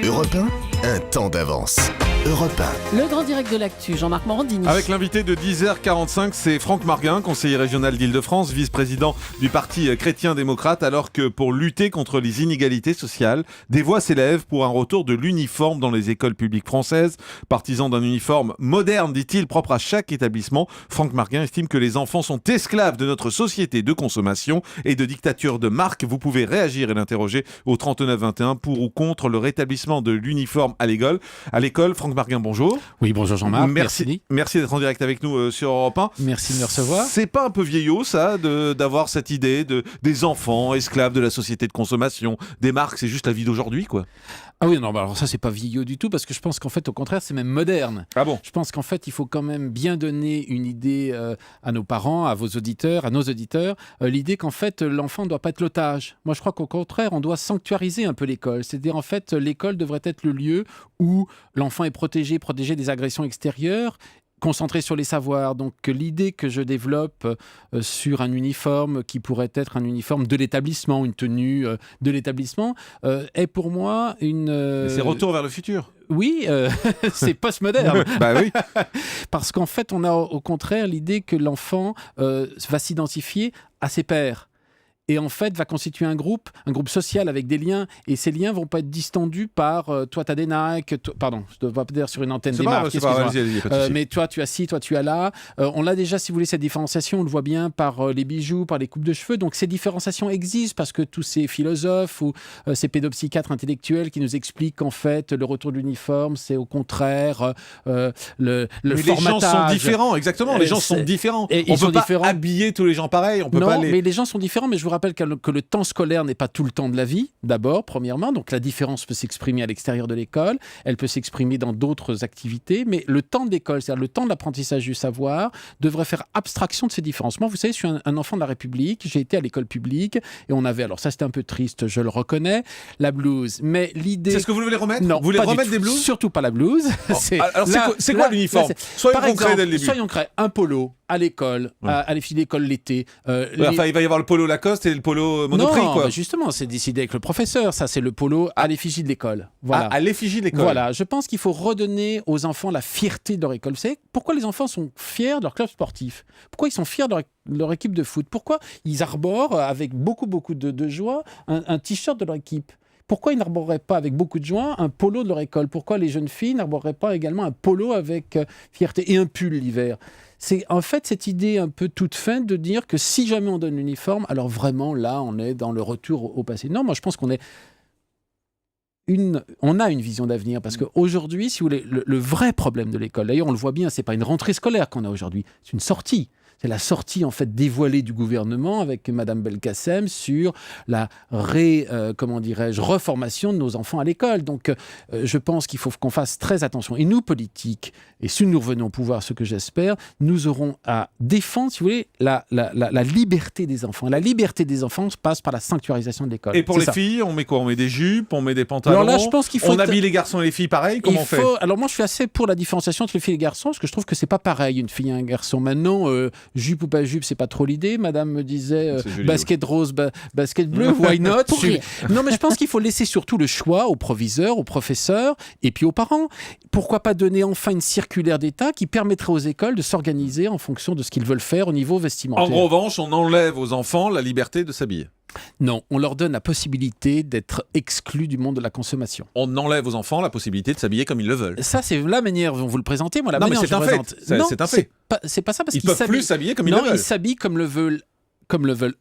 Europe 1, un temps d'avance. Europe 1. Le grand direct de l'actu, Jean-Marc Morandini. Avec l'invité de 10h45, c'est Franck Marguin, conseiller régional d'Île-de-France, vice-président du Parti chrétien-démocrate, alors que pour lutter contre les inégalités sociales, des voix s'élèvent pour un retour de l'uniforme dans les écoles publiques françaises. Partisan d'un uniforme moderne, dit-il, propre à chaque établissement, Franck Marguin estime que les enfants sont esclaves de notre société de consommation et de dictature de marque. Vous pouvez réagir et l'interroger au 3921 pour ou contre le rétablissement de l'uniforme à l'école. Franck Marguin, bonjour. Oui, bonjour Jean-Marc. Merci d'être en direct avec nous sur Europe 1. Merci de me recevoir. C'est pas un peu vieillot, ça, d'avoir cette idée des enfants esclaves de la société de consommation, des marques, c'est juste la vie d'aujourd'hui, quoi. Ah oui, non, bah alors ça, c'est pas vieillot du tout, parce que je pense qu'en fait, au contraire, c'est même moderne. Ah bon ? Je pense qu'en fait, il faut quand même bien donner une idée à nos parents, à vos auditeurs, à nos auditeurs, l'idée qu'en fait, l'enfant ne doit pas être l'otage. Moi, je crois qu'au contraire, on doit sanctuariser un peu l'école. C'est-à-dire, en fait, l'école devrait être le lieu où l'enfant est protégé des agressions extérieures, concentré sur les savoirs. Donc l'idée que je développe sur un uniforme qui pourrait être un uniforme de l'établissement, une tenue de l'établissement, est pour moi une... C'est retour vers le futur. Oui, c'est postmoderne. Bah oui. Parce qu'en fait, on a au contraire l'idée que l'enfant va s'identifier à ses pairs. Et en fait, va constituer un groupe social avec des liens. Et ces liens vont pas être distendus par toi, tu as des Nike, pardon, je ne dois pas dire sur une antenne des marques, mais toi, tu as ci, toi, tu as là. On l'a déjà, si vous voulez, cette différenciation, on le voit bien par les bijoux, par les coupes de cheveux. Donc, ces différenciations existent parce que tous ces philosophes ou ces pédopsychiatres intellectuels qui nous expliquent qu'en fait, le retour de l'uniforme, c'est au contraire le mais formatage. Les gens sont différents, exactement. Les gens sont différents. Et on ne peut pas habiller tous les gens pareil. Mais les gens sont différents, mais je vous rappelle que le temps scolaire n'est pas tout le temps de la vie, d'abord, premièrement. Donc la différence peut s'exprimer à l'extérieur de l'école, elle peut s'exprimer dans d'autres activités, mais le temps de l'école, c'est-à-dire le temps de l'apprentissage du savoir, devrait faire abstraction de ces différences. Moi, vous savez, je suis un enfant de la République, j'ai été à l'école publique, et on avait, alors ça c'était un peu triste, je le reconnais, la blouse, mais l'idée... C'est ce que vous voulez remettre ? Non, vous voulez remettre des blouses ? Surtout pas la blouse. Alors c'est quoi l'uniforme ? Soyons concrets dès le début. Soyons concrets, un polo à l'école, à les filles d'école l'été. Enfin, il va y avoir le polo Lacoste et le polo Monoprix, non, quoi. Bah justement, c'est décidé avec le professeur. Ça, c'est le polo à l'effigie de l'école. Voilà. À l'effigie de l'école. Voilà. Je pense qu'il faut redonner aux enfants la fierté de leur école. Vous savez, pourquoi les enfants sont fiers de leur club sportif ? Pourquoi ils sont fiers de leur équipe de foot ? Pourquoi ils arborent avec beaucoup de joie un t-shirt de leur équipe ? Pourquoi ils n'arboreraient pas avec beaucoup de joie un polo de leur école ? Pourquoi les jeunes filles n'arboreraient pas également un polo avec fierté et un pull l'hiver ? C'est en fait cette idée un peu toute faite de dire que si jamais on donne l'uniforme, alors vraiment là, on est dans le retour au passé. Non, moi je pense qu'on a une vision d'avenir parce qu'aujourd'hui, si vous voulez, le vrai problème de l'école, d'ailleurs on le voit bien, c'est pas une rentrée scolaire qu'on a aujourd'hui, c'est une sortie. C'est la sortie en fait dévoilée du gouvernement avec Madame Belkacem sur la reformation de nos enfants à l'école. Donc je pense qu'il faut qu'on fasse très attention. Et nous, politiques, et si nous revenons au pouvoir, ce que j'espère, nous aurons à défendre, si vous voulez, la liberté des enfants. La liberté des enfants passe par la sanctuarisation de l'école. Et pour les filles, on met quoi ? On met des jupes, on met des pantalons. Alors là, je pense qu'il faut... On habille les garçons et les filles pareil. Comment on fait ? Alors moi, je suis assez pour la différenciation entre les filles et les garçons parce que je trouve que c'est pas pareil une fille et un garçon. Maintenant, jupe ou pas jupe, c'est pas trop l'idée. Madame me disait basket rose, basket bleu, why not ? Non, mais je pense qu'il faut laisser surtout le choix aux proviseurs, aux professeurs et puis aux parents. Pourquoi pas donner enfin une circulaire d'État qui permettrait aux écoles de s'organiser en fonction de ce qu'ils veulent faire au niveau vestimentaire. En revanche, on enlève aux enfants la liberté de s'habiller. Non, on leur donne la possibilité d'être exclus du monde de la consommation. On enlève aux enfants la possibilité de s'habiller comme ils le veulent. Ça, c'est la manière dont vous le présentez. Moi, la non, manière mais c'est dont un je fait. présente. C'est un fait. C'est pas ça parce qu'ils qu'ils peuvent plus s'habiller comme ils le veulent. Non, ils s'habillent comme le veulent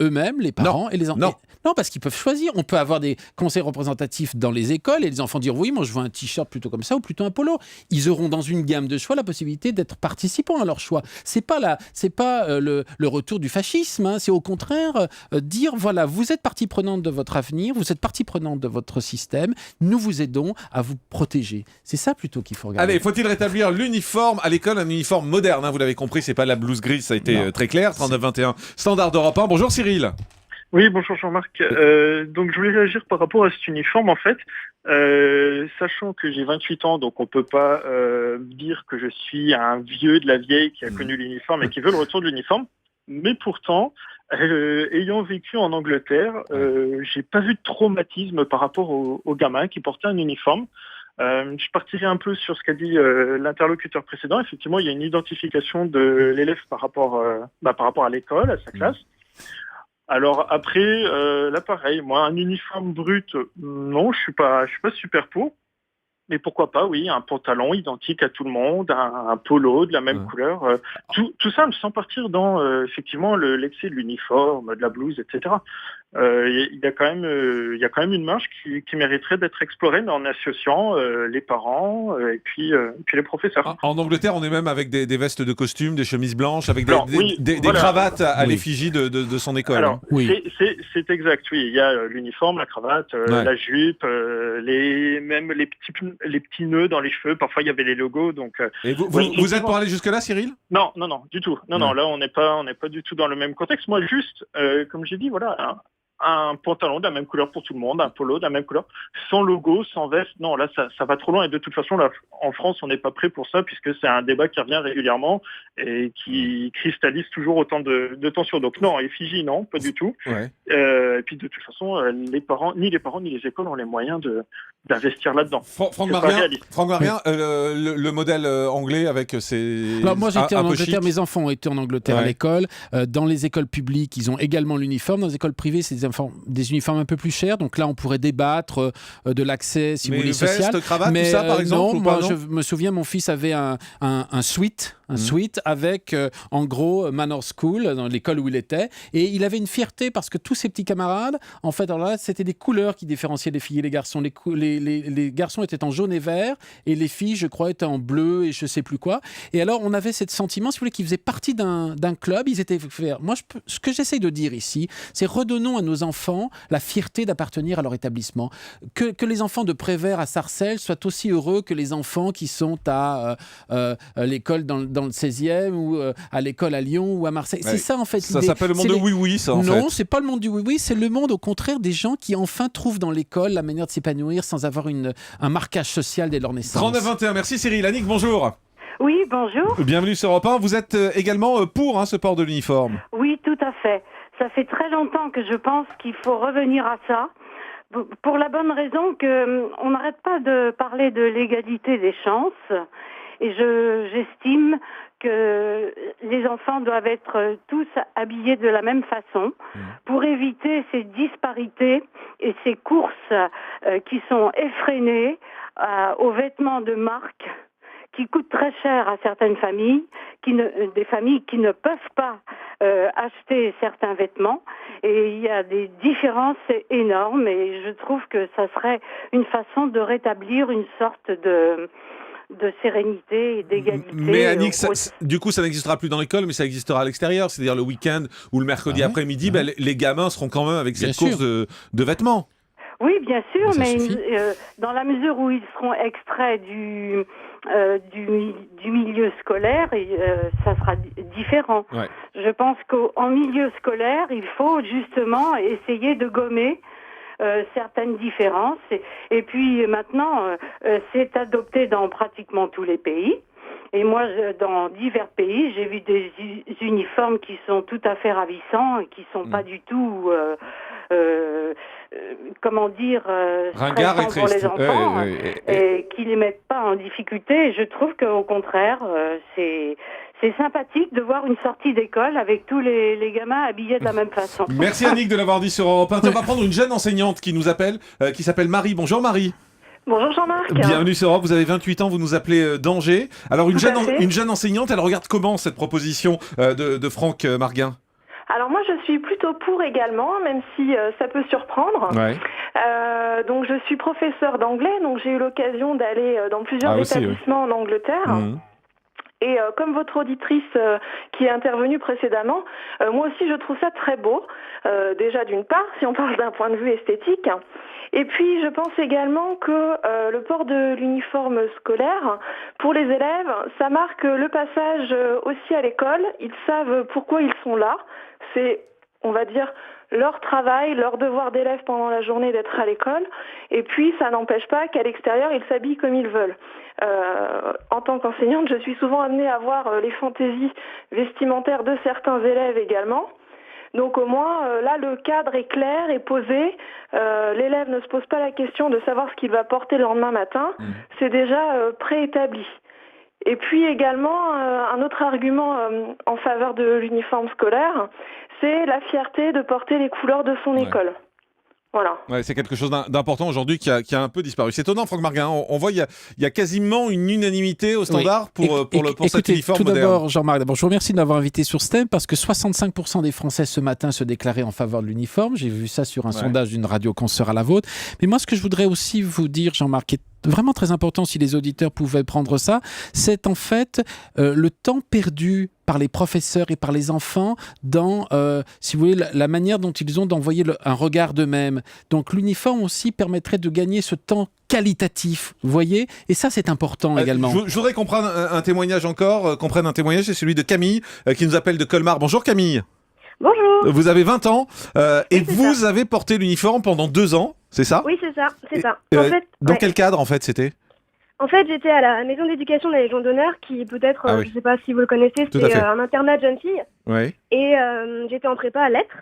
eux-mêmes, les parents et les enfants. Non, parce qu'ils peuvent choisir. On peut avoir des conseils représentatifs dans les écoles et les enfants dire oui, moi je veux un t-shirt plutôt comme ça ou plutôt un polo. Ils auront dans une gamme de choix la possibilité d'être participants à leur choix. C'est pas le retour du fascisme. Hein. C'est au contraire dire voilà, vous êtes partie prenante de votre avenir, vous êtes partie prenante de votre système. Nous vous aidons à vous protéger. C'est ça plutôt qu'il faut regarder. Allez, faut-il rétablir l'uniforme à l'école, un uniforme moderne hein, vous l'avez compris, c'est pas la blouse grise, ça a été très clair. 39-21, standard d'Europe 1. Bonjour Cyril. Oui, bonjour Jean-Marc. Donc je voulais réagir par rapport à cet uniforme en fait, sachant que j'ai 28 ans, donc on peut pas dire que je suis un vieux de la vieille qui a connu l'uniforme et qui veut le retour de l'uniforme, mais pourtant Ayant vécu en Angleterre, j'ai pas vu de traumatisme par rapport aux gamins qui portaient un uniforme. Je partirai un peu sur ce qu'a dit l'interlocuteur précédent. Effectivement, il y a une identification de l'élève par rapport à l'école, à sa classe. Alors après, là pareil, moi un uniforme brut, non, je suis pas super pour. Mais pourquoi pas, oui, un pantalon identique à tout le monde, un polo de la même couleur. Tout ça, sans partir dans effectivement l'excès de l'uniforme, de la blouse, etc. Il y a quand même une marge qui mériterait d'être explorée, mais en associant les parents et puis les professeurs. En Angleterre, on est même avec des vestes de costume, des chemises blanches, avec des voilà. cravates à l'effigie de son école. Alors, Oui. c'est exact, oui. Il y a l'uniforme, la cravate, la jupe, même les petits nœuds dans les cheveux. Parfois, il y avait les logos. Donc, Et vous êtes pour aller jusque-là, Cyril ? Non, du tout. Non, là, on n'est pas du tout dans le même contexte. Moi, juste, comme j'ai dit, voilà, un pantalon de la même couleur pour tout le monde, un polo de la même couleur, sans logo, sans veste. Non, là, ça va trop loin. Et de toute façon, là, en France, on n'est pas prêt pour ça, puisque c'est un débat qui revient régulièrement et qui cristallise toujours autant de tensions. Donc non, effigie, non, pas du tout. Ouais. Et puis de toute façon, ni les parents ni les écoles ont les moyens d'investir là-dedans. Franck Marguin, le modèle anglais avec ses... Alors moi j'étais en Angleterre, chic. mes enfants ont été en Angleterre à l'école. Dans les écoles publiques, ils ont également l'uniforme. Dans les écoles privées, c'est des uniformes un peu plus chers. Donc là, on pourrait débattre de l'accès, si vous voulez, social. Veste, cravate, mais tout ça, par exemple, non, ou pas, moi je me souviens, mon fils avait un suite. Suite avec, en gros, Manor School, dans l'école où il était. Et il avait une fierté parce que tous ses petits camarades, en fait, alors là, c'était des couleurs qui différenciaient les filles et les garçons. Les garçons étaient en jaune et vert et les filles, je crois, étaient en bleu et je sais plus quoi. Et alors, on avait ce sentiment, si vous voulez, qu'ils faisaient partie d'un club. Ils étaient fiers. Moi, ce que j'essaye de dire ici, c'est redonnons à nos enfants la fierté d'appartenir à leur établissement. Que les enfants de Prévert à Sarcelles soient aussi heureux que les enfants qui sont à l'école dans le 16e ou à l'école à Lyon ou à Marseille. Ouais. C'est ça en fait. Ça s'appelle le monde de oui-oui, ça en fait. Non, c'est pas le monde du oui-oui, c'est le monde au contraire des gens qui enfin trouvent dans l'école la manière de s'épanouir sans avoir un marquage social dès leur naissance. 39-21, merci Cyril. Annick, bonjour. Oui, bonjour. Bienvenue sur Europe 1. Vous êtes également pour ce port de l'uniforme. Oui, tout à fait. Ça fait très longtemps que je pense qu'il faut revenir à ça. Pour la bonne raison qu'on n'arrête pas de parler de l'égalité des chances. Et j'estime que les enfants doivent être tous habillés de la même façon pour éviter ces disparités et ces courses qui sont effrénées aux vêtements de marque qui coûtent très cher à certaines familles, des familles qui ne peuvent pas acheter certains vêtements. Et il y a des différences énormes et je trouve que ça serait une façon de rétablir une sorte de sérénité et d'égalité. Mais Annick, du coup, ça n'existera plus dans l'école, mais ça existera à l'extérieur. C'est-à-dire le week-end ou le mercredi après-midi, les gamins seront quand même avec cette course de vêtements. Oui, bien sûr, mais dans la mesure où ils seront extraits du milieu scolaire, ça sera différent. Ouais. Je pense qu'en milieu scolaire, il faut justement essayer de gommer certaines différences. Et puis maintenant, c'est adopté dans pratiquement tous les pays. Et moi, dans divers pays, j'ai vu des uniformes qui sont tout à fait ravissants et qui sont pas du tout... comment dire, ringard et pour les enfants et qui les mettent pas en difficulté. Et je trouve qu'au contraire, c'est sympathique de voir une sortie d'école avec tous les gamins habillés de la même façon. Merci Annick de l'avoir dit sur Europe 1. On va prendre une jeune enseignante qui nous appelle, qui s'appelle Marie. Bonjour Marie. Bonjour Jean-Marc. Bienvenue sur Europe, vous avez 28 ans, vous nous appelez d'Angers. Alors une jeune enseignante, elle regarde comment cette proposition de Franck Marguin ? Alors moi je suis plutôt pour également, même si ça peut surprendre. Ouais. Donc je suis professeure d'anglais, donc j'ai eu l'occasion d'aller dans plusieurs établissements en Angleterre. Mmh. Et comme votre auditrice qui est intervenue précédemment, moi aussi je trouve ça très beau. Déjà d'une part, si on parle d'un point de vue esthétique. Et puis je pense également que le port de l'uniforme scolaire, pour les élèves, ça marque le passage aussi à l'école. Ils savent pourquoi ils sont là. C'est, on va dire, leur travail, leur devoir d'élève pendant la journée d'être à l'école. Et puis, ça n'empêche pas qu'à l'extérieur, ils s'habillent comme ils veulent. En tant qu'enseignante, je suis souvent amenée à voir les fantaisies vestimentaires de certains élèves également. Donc au moins, là, le cadre est clair, est posé. L'élève ne se pose pas la question de savoir ce qu'il va porter le lendemain matin. C'est déjà préétabli. Et puis également, un autre argument en faveur de l'uniforme scolaire, c'est la fierté de porter les couleurs de son école. Voilà. Ouais, c'est quelque chose d'important aujourd'hui qui a un peu disparu. C'est étonnant, Franck Marguin. On voit il y a quasiment une unanimité au standard pour cet uniforme moderne. Tout d'abord, Jean-Marc, je vous remercie de m'avoir invité sur ce thème parce que 65% des Français ce matin se déclaraient en faveur de l'uniforme. J'ai vu ça sur un sondage d'une radio consoeur à la vôtre. Mais moi, ce que je voudrais aussi vous dire, Jean-Marc, qui est vraiment très important si les auditeurs pouvaient prendre ça, c'est en fait le temps perdu par les professeurs et par les enfants dans, si vous voulez, la manière dont ils ont d'envoyer un regard d'eux-mêmes. Donc l'uniforme aussi permettrait de gagner ce temps qualitatif, vous voyez. Et ça, c'est important également. Je voudrais qu'on prenne un témoignage encore, c'est celui de Camille qui nous appelle de Colmar. Bonjour Camille. Bonjour. Vous avez 20 ans et vous avez porté l'uniforme pendant 2 ans, c'est ça ? Oui, c'est ça. Dans quel cadre en fait c'était ? En fait, j'étais à la maison d'éducation de la Légion d'honneur, qui peut-être, je ne sais pas si vous le connaissez, c'est un internat de jeunes filles. Oui. Et j'étais en prépa à lettres.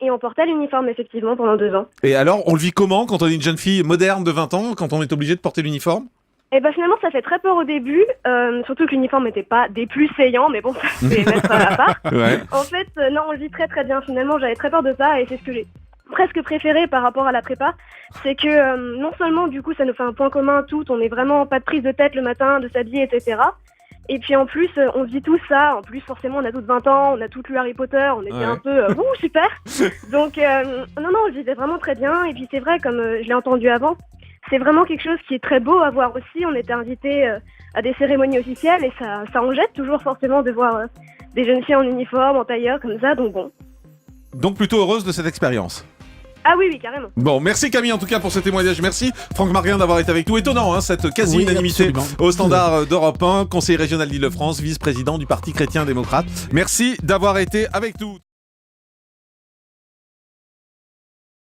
Et on portait l'uniforme, effectivement, pendant 2 ans. Et alors, on le vit comment quand on est une jeune fille moderne de 20 ans, quand on est obligé de porter l'uniforme ? Et finalement, ça fait très peur au début, surtout que l'uniforme n'était pas des plus saillants, mais bon, ça c'est mettre à part. En fait, non, on le vit très très bien. Finalement, j'avais très peur de ça, et c'est ce que j'ai presque préféré par rapport à la prépa, c'est que non seulement du coup ça nous fait un point commun toutes, on n'est vraiment pas de prise de tête le matin, de s'habiller, etc. Et puis en plus, on vit tout ça, en plus forcément on a toutes 20 ans, on a toutes lu Harry Potter, on était un peu super. Donc non, on le vivait vraiment très bien, et puis c'est vrai, comme je l'ai entendu avant, c'est vraiment quelque chose qui est très beau à voir aussi. On était invités à des cérémonies officielles, et ça en jette toujours forcément de voir des jeunes filles en uniforme, en tailleur, comme ça, donc bon. Donc plutôt heureuse de cette expérience. Ah oui, carrément. Bon, merci Camille en tout cas pour ce témoignage. Merci Franck Marguin d'avoir été avec nous. Étonnant, cette quasi-unanimité au standard d'Europe 1, conseiller régional d'Île-de-France, vice-président du Parti chrétien-démocrate. Merci d'avoir été avec nous.